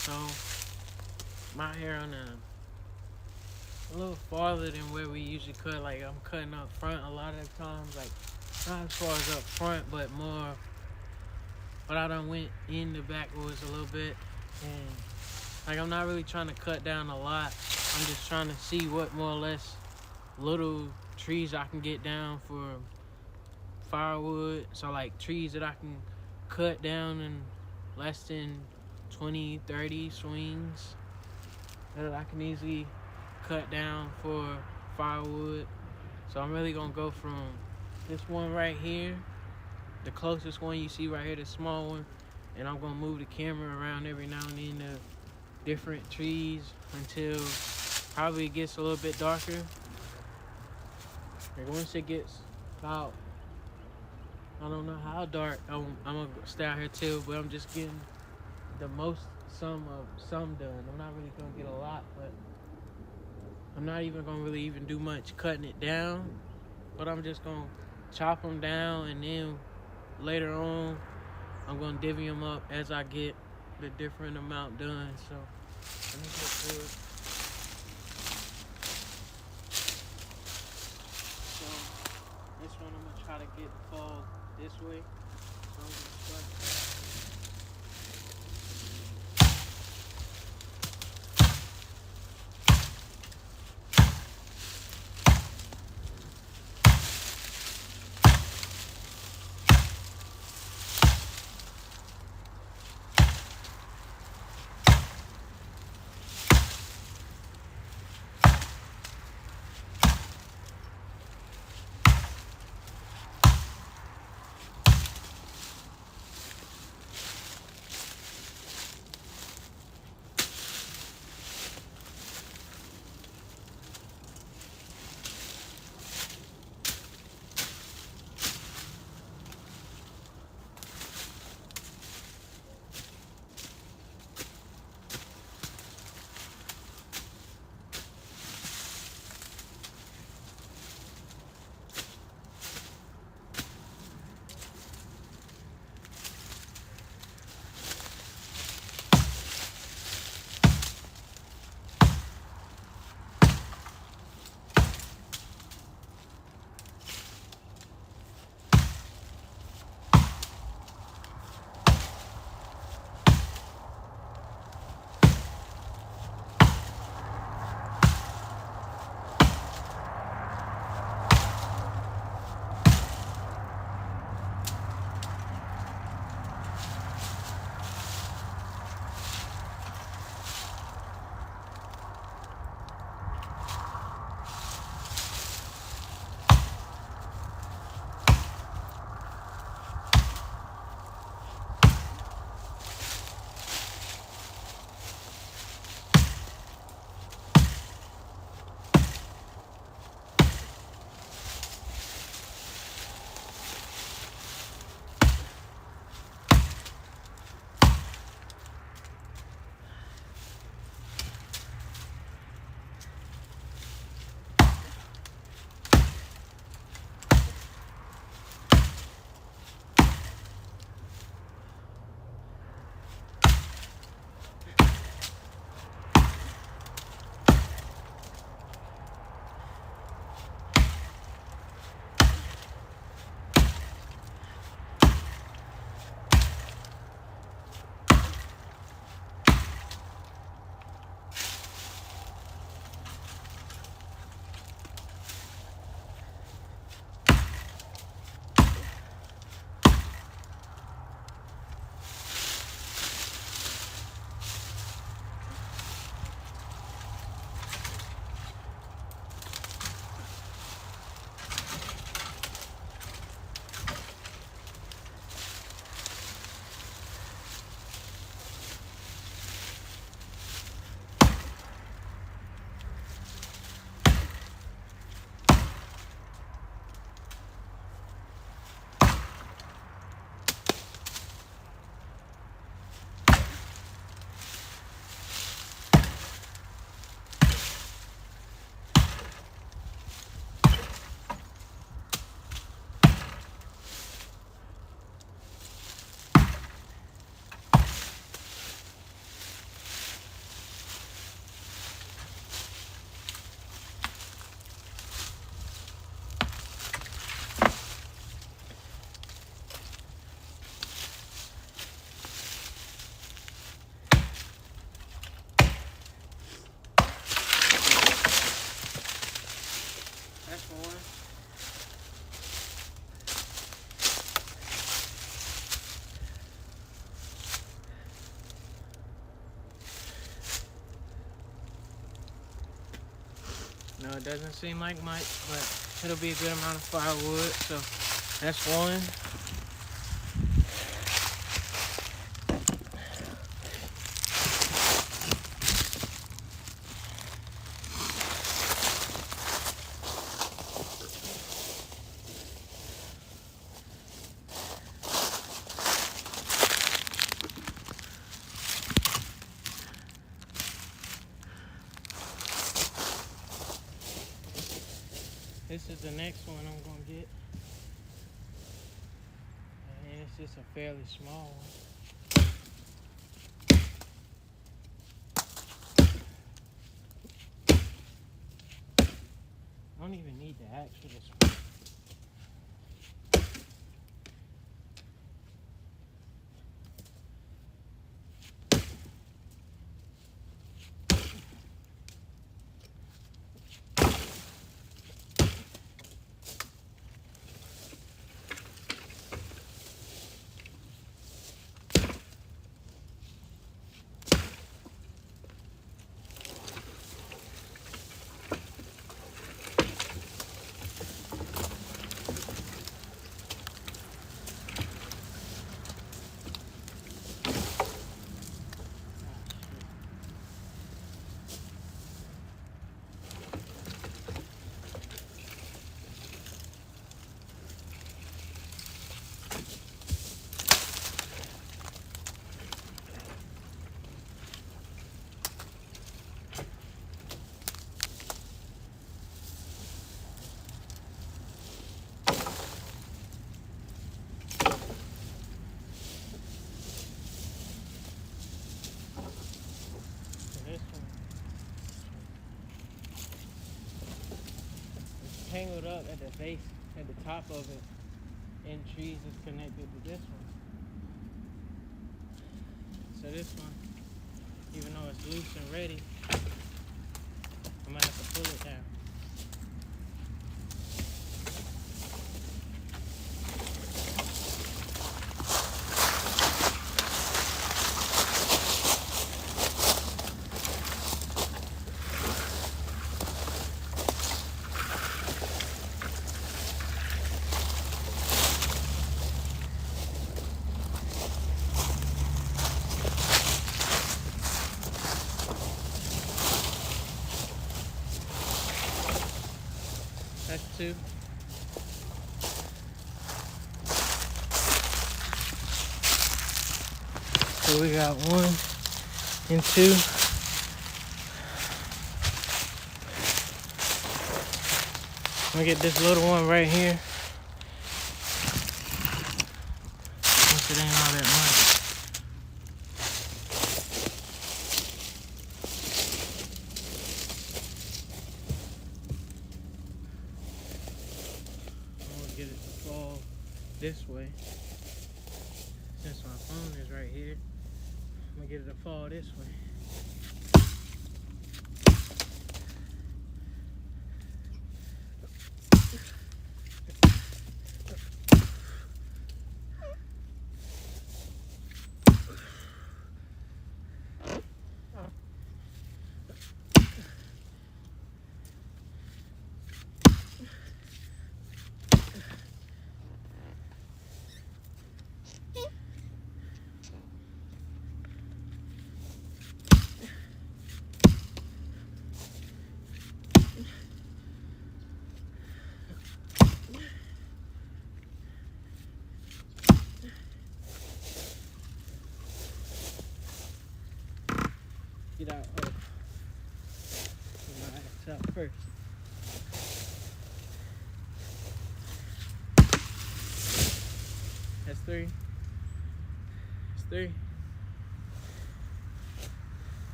So I'm out here on a little farther than where we usually cut. Like I'm cutting up front a lot of the times. Like not as far as up front, but more. But I done went in the backwoods a little bit, and like I'm not really trying to cut down a lot. I'm just trying to see what more or less little trees I can get down for firewood. So like trees that I can cut down in less than 20, 30 swings that I can easily cut down for firewood. So I'm really gonna go from this one right here, the closest one you see right here, the small one, and I'm gonna move the camera around every now and then to different trees until probably it gets a little bit darker. Like once it gets about, I don't know how dark, I'm gonna stay out here too, but I'm just getting the most some done. I'm not really gonna get a lot, but I'm not even gonna really even do much cutting it down, but I'm just gonna chop them down, and then later on I'm gonna divvy them up as I get the different amount done. So let me get through it. So this one I'm gonna try to get fall this way. So I'm gonna start. It doesn't seem like much, but it'll be a good amount of firewood. So that's one. This is the next one I'm gonna get. And it's just a fairly small one. I don't even need the axe for this one. Tangled up at the base, at the top of it, and trees is connected to this one. So this one, even though it's loose and ready, I'm gonna have to pull it down. That's two. So we got 1 and 2. I'm gonna get this little one right here. Since it ain't all that much. Get it to fall this way. Since my phone is right here, I'm gonna get it to fall this way. Get out. Oh. Get my axe out first. That's 3. That's 3.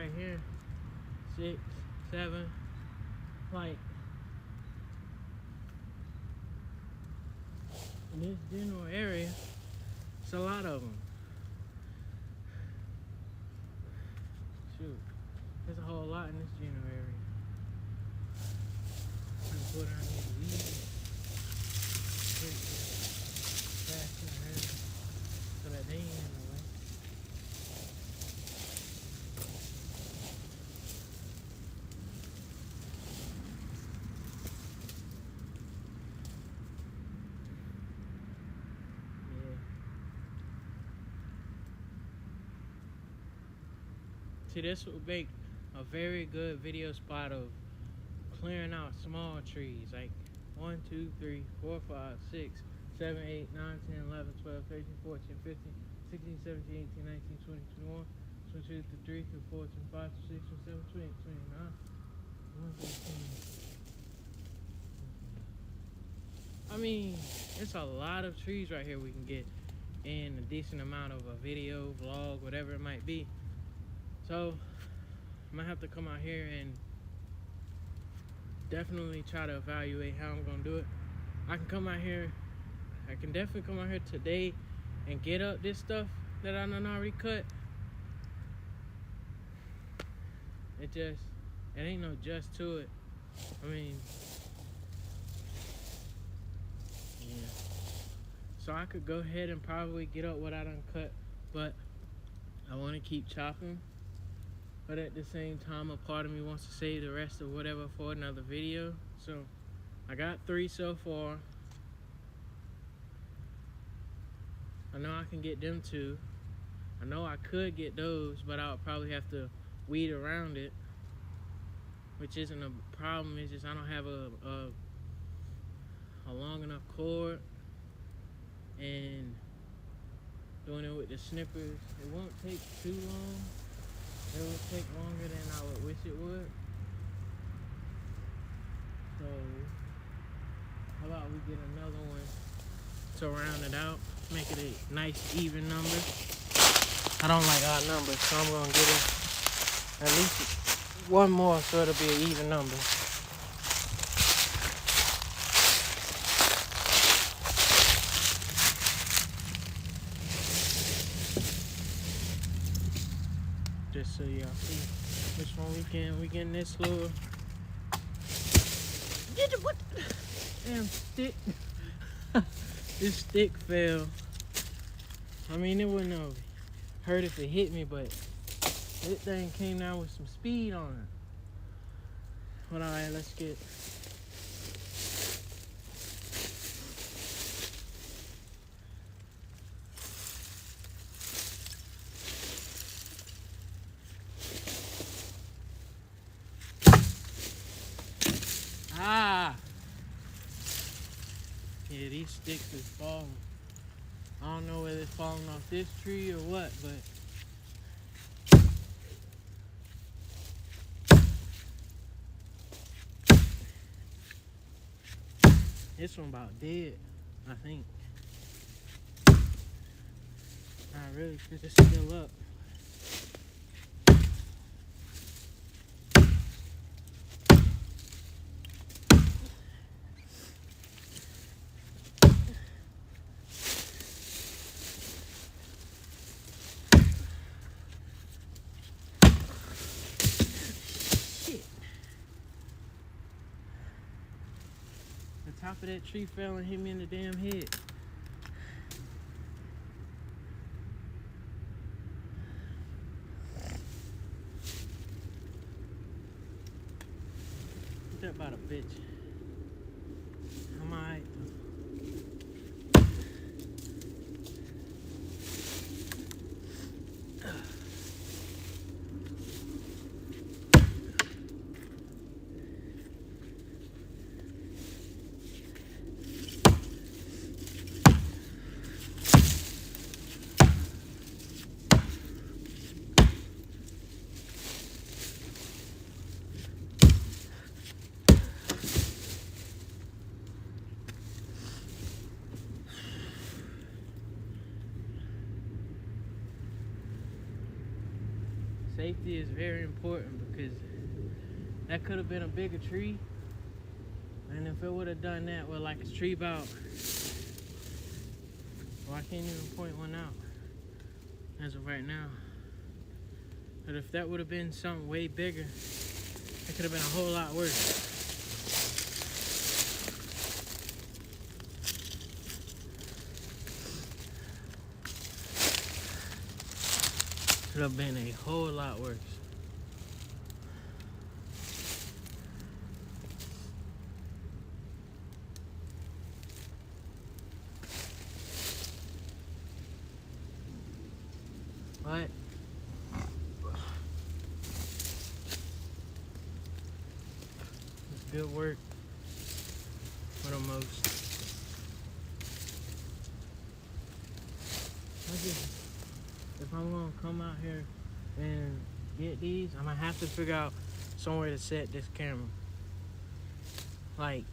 right here. 6, 7, like in this general area, it's a lot of them. Shoot, there's a whole lot in this general area. I'm gonna put on these weeds. So that they ain't in the way. See, this would make a very good video spot of clearing out small trees, like 1, 2, 3, 4, 5, 6, 7, 8, 9, 10, 11, 12, 13, 14, 15, 16, 17, 18, 19, 20, 21, 22, 23, 24, 25, 26, 27, 28, 29. I mean, it's a lot of trees right here we can get in a decent amount of a video, vlog, whatever it might be. So I'm gonna have to come out here and definitely try to evaluate how I'm gonna do it. I can definitely come out here today and get up this stuff that I done already cut. It ain't no just to it. I mean, yeah. So I could go ahead and probably get up what I done cut, but I want to keep chopping. But at the same time, a part of me wants to save the rest of whatever for another video. So I got 3 so far. I know I can get them 2. I know I could get those, but I would probably have to weed around it, which isn't a problem. It's just I don't have a long enough cord, and doing it with the snippers, it won't take too long. It will take longer than I would wish it would. So how about we get another one to round it out, make it a nice even number. I don't like odd numbers, so I'm gonna get it at least one more so it'll be an even number. Just so y'all see which one we getting this little what damn stick. This stick fell. I mean, it wouldn't have hurt if it hit me, but this thing came down with some speed on it. But alright, let's get yeah, these sticks is falling. I don't know whether it's falling off this tree or what, but this one about dead, I think. Not really, because it's still up. The top of that tree fell and hit me in the damn head. Put that about a bitch. I'm alright though. Safety is very important because that could have been a bigger tree. And if it would have done that with like a tree about, well, I can't even point one out as of right now. But if that would have been something way bigger, it could have been a whole lot worse. Could have been a whole lot worse. But it's good work for the most. If I'm gonna come out here and get these, I'm gonna have to figure out somewhere to set this camera. Like,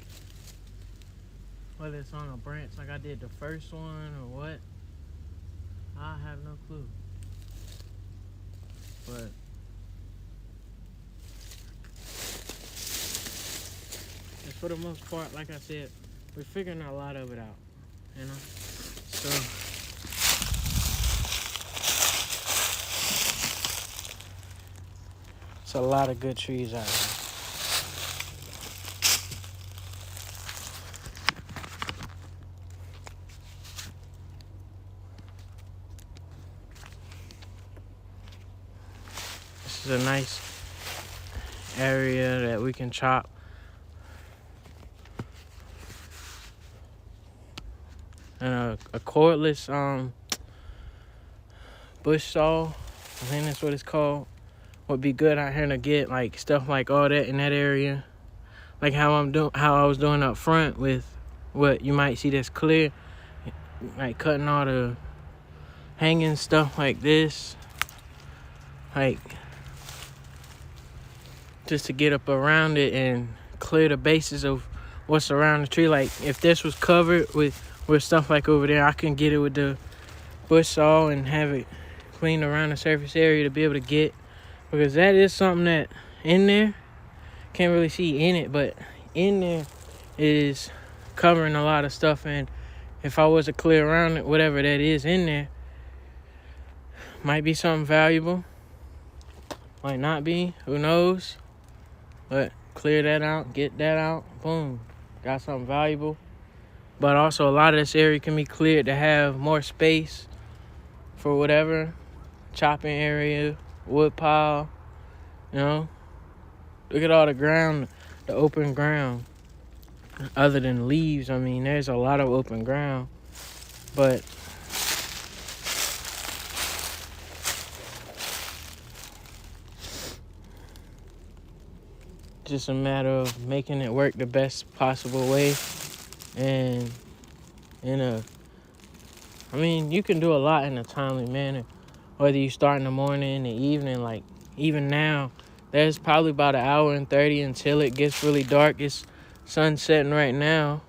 whether it's on a branch like I did the first one or what, I have no clue. But just for the most part, like I said, we're figuring a lot of it out, you know? So it's a lot of good trees out here. This is a nice area that we can chop. And a cordless bush saw, I think that's what it's called, would be good out here to get like stuff like all that in that area. Like how I was doing up front with what you might see that's clear, like cutting all the hanging stuff like this, like just to get up around it and clear the bases of what's around the tree. Like if this was covered with stuff like over there, I can get it with the bush saw and have it clean around the surface area to be able to get, because that is something that in there, can't really see in it, but in there is covering a lot of stuff. And if I was to clear around it, whatever that is in there, might be something valuable, might not be, who knows. But clear that out, get that out, boom, got something valuable. But also a lot of this area can be cleared to have more space for whatever, chopping area, wood pile, you know. Look at all the ground, the open ground. Other than leaves, I mean, there's a lot of open ground. But just a matter of making it work the best possible way. And I mean, you can do a lot in a timely manner, whether you start in the morning, in the evening. Like even now, there's probably about an hour and 30 until it gets really dark. It's sun setting right now,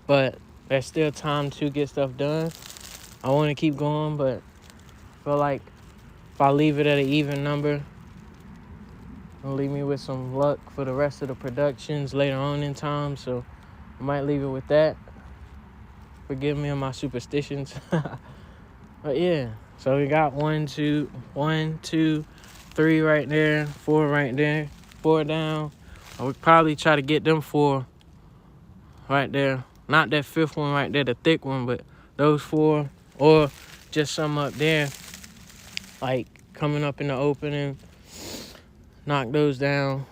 but there's still time to get stuff done. I want to keep going, but I feel like if I leave it at an even number, it'll leave me with some luck for the rest of the productions later on in time. So I might leave it with that. Forgive me on my superstitions. But yeah, so we got 1, 2, 3 right there, 4 right there, 4 down. I would probably try to get them 4 right there. Not that 5th one right there, the thick one, but those 4, or just some up there, like coming up in the opening. Knock those down.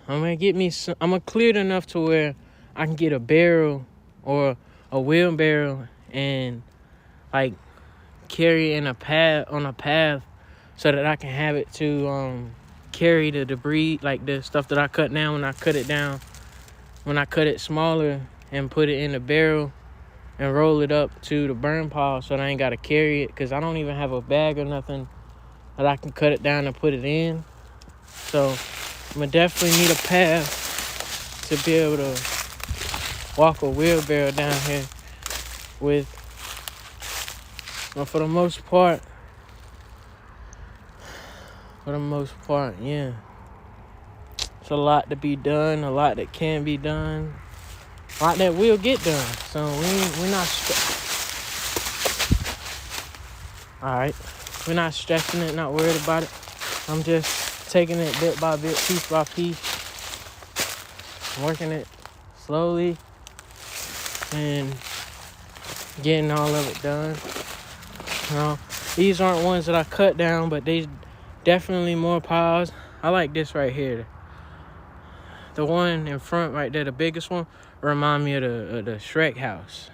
I'm gonna clear it enough to where I can get a barrel or a wheelbarrow and like carry it in a path so that I can have it to carry the debris, like the stuff that I cut down when I cut it smaller, and put it in the barrel and roll it up to the burn pile so that I ain't gotta carry it, because I don't even have a bag or nothing that I can cut it down and put it in. So I'm gonna definitely need a path to be able to walk a wheelbarrow down here with. But for the most part, for the most part, yeah. It's a lot to be done, a lot that can be done, a lot that will get done. So we're not alright. We're not stressing it, not worried about it. I'm just taking it bit by bit, piece by piece, working it slowly and getting all of it done. These aren't ones that I cut down, but they definitely more piles. I like this right here. The one in front right there, the biggest one, remind me of the Shrek house.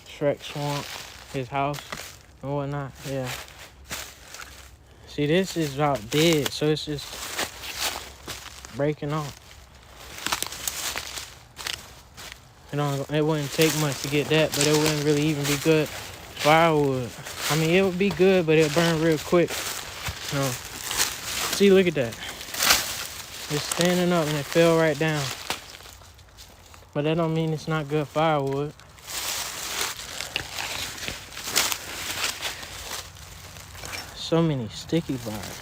Shrek swamp, his house and whatnot, yeah. See, this is about dead, so it's just breaking off. It wouldn't take much to get that, but it wouldn't really even be good firewood. I mean, it would be good, but it'll burn real quick. See, look at that. It's standing up and it fell right down. But that don't mean it's not good firewood. So many sticky bars.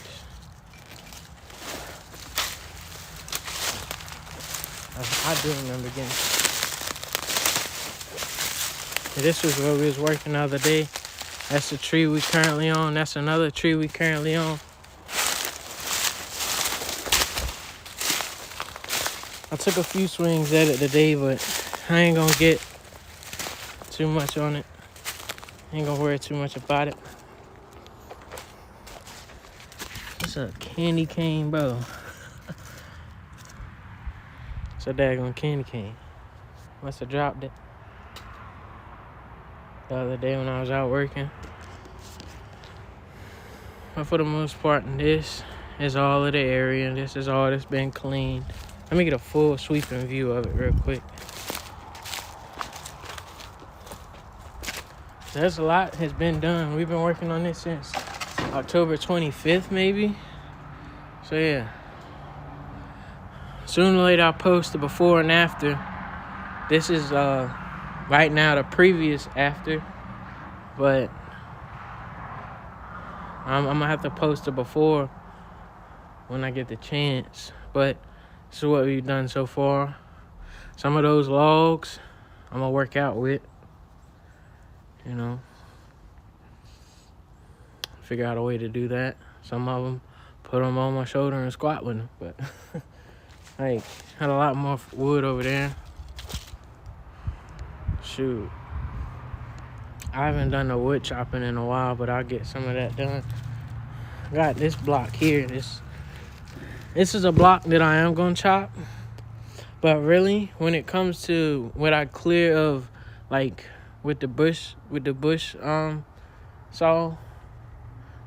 I do remember getting. This was where we was working the other day. That's the tree we currently on. That's another tree we currently on. I took a few swings at it today, but I ain't gonna get too much on it. Ain't gonna worry too much about it. It's a candy cane, bro. It's a daggone candy cane. Must have dropped it the other day when I was out working. But for the most part, this is all of the area. This is all that's been cleaned. Let me get a full sweeping view of it real quick. There's a lot has been done. We've been working on this since October 25th, maybe. So yeah. Sooner or later I'll post the before and after. This is right now the previous after. But I'm gonna have to post the before when I get the chance. But this is what we've done so far. Some of those logs I'm gonna work out with. You know, figure out a way to do that. Some of them, put them on my shoulder and squat with them. But hey, had a lot more wood over there. Shoot, I haven't done no wood chopping in a while, but I'll get some of that done. Got this block here. This is a block that I am gonna chop. But really, when it comes to what I clear of, like with the bush saw,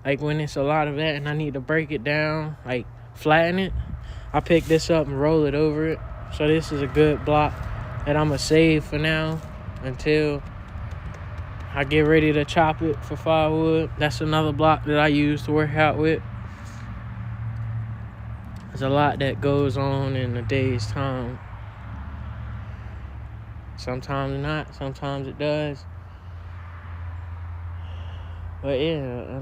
like when it's a lot of that and I need to break it down, like flatten it, I pick this up and roll it over it. So this is a good block that I'm gonna save for now until I get ready to chop it for firewood. That's another block that I use to work out with. There's a lot that goes on in a day's time. Sometimes not, sometimes it does. But yeah,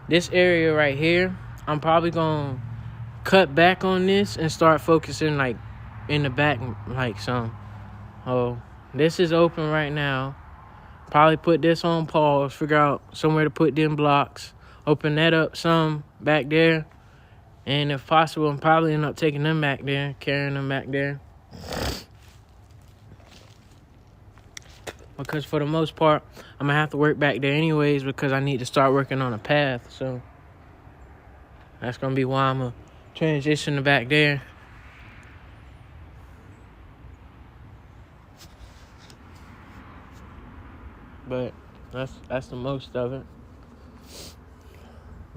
this area right here, I'm probably gonna cut back on this and start focusing like in the back, like some. Oh, this is open right now. Probably put this on pause, figure out somewhere to put them blocks, open that up some back there. And if possible, I'm probably end up taking them back there, carrying them back there. Because for the most part, I'm going to have to work back there anyways because I need to start working on a path. So that's going to be why I'm going to transition to back there. But that's the most of it.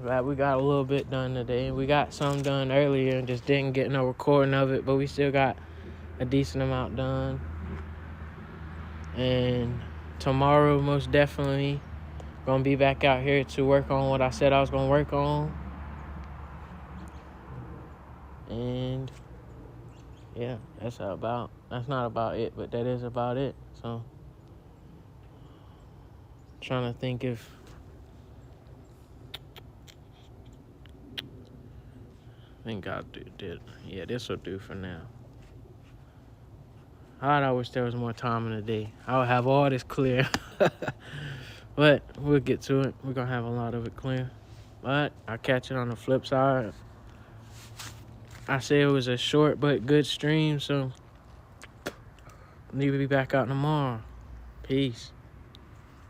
Glad we got a little bit done today. We got some done earlier and just didn't get no recording of it, but we still got a decent amount done. And tomorrow, most definitely, gonna be back out here to work on what I said I was gonna work on. And yeah, that's not about it, but that is about it. So Trying to think if I think I'll do. Yeah, this will do for now. I wish there was more time in the day. I would have all this clear. But we'll get to it. We're going to have a lot of it clear. But I'll catch it on the flip side. I say it was a short but good stream, so need to be back out tomorrow. Peace.